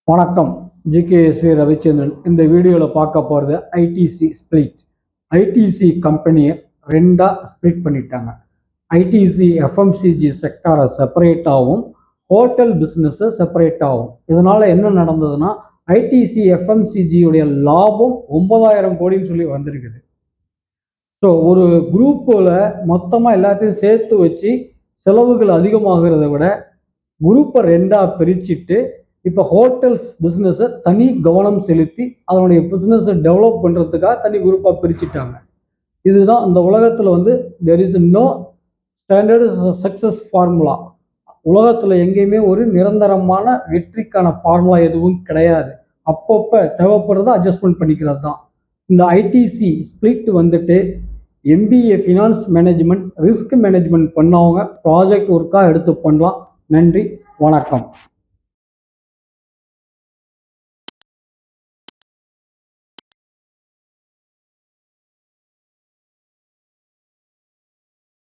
வணக்கம். ஜிகேஎஸ்வி ரவிச்சந்திரன். இந்த வீடியோவில் பார்க்க போகிறது ஐடிசி ஸ்பிளிட். ஐடிசி கம்பெனியை ரெண்டாக ஸ்பிளிட் பண்ணிட்டாங்க. ஐடிசி எஃப்எம்சிஜி செக்டாரை செப்பரேட்டாகவும் ஹோட்டல் பிஸ்னஸை செப்பரேட்டாகவும். இதனால் என்ன நடந்ததுன்னா, ஐடிசி எஃப்எம்சிஜியுடைய லாபம் 9,000 கோடின்னு சொல்லி வந்திருக்குது. ஸோ ஒரு குரூப்பில் மொத்தமாக எல்லாத்தையும் சேர்த்து வச்சு செலவுகள் அதிகமாகிறத விட குரூப்பை ரெண்டாக பிரிச்சுட்டு இப்போ ஹோட்டல்ஸ் பிஸ்னஸை தனி கவனம் செலுத்தி அதனுடைய பிஸ்னஸை டெவலப் பண்ணுறதுக்காக தனி குரூப்பாக பிரிச்சுட்டாங்க. இதுதான் இந்த உலகத்தில் there is no standard success formula. உலகத்தில் எங்கேயுமே ஒரு நிரந்தரமான வெற்றிக்கான ஃபார்முலா எதுவும் கிடையாது. அப்பப்போ தேவைப்படுறத அட்ஜஸ்ட்மெண்ட் பண்ணிக்கிறது தான். இந்த ITC split MBA finance management, risk management பண்ணவங்க ப்ராஜெக்ட் ஒர்க்காக எடுத்து பண்ணலாம். நன்றி, வணக்கம்.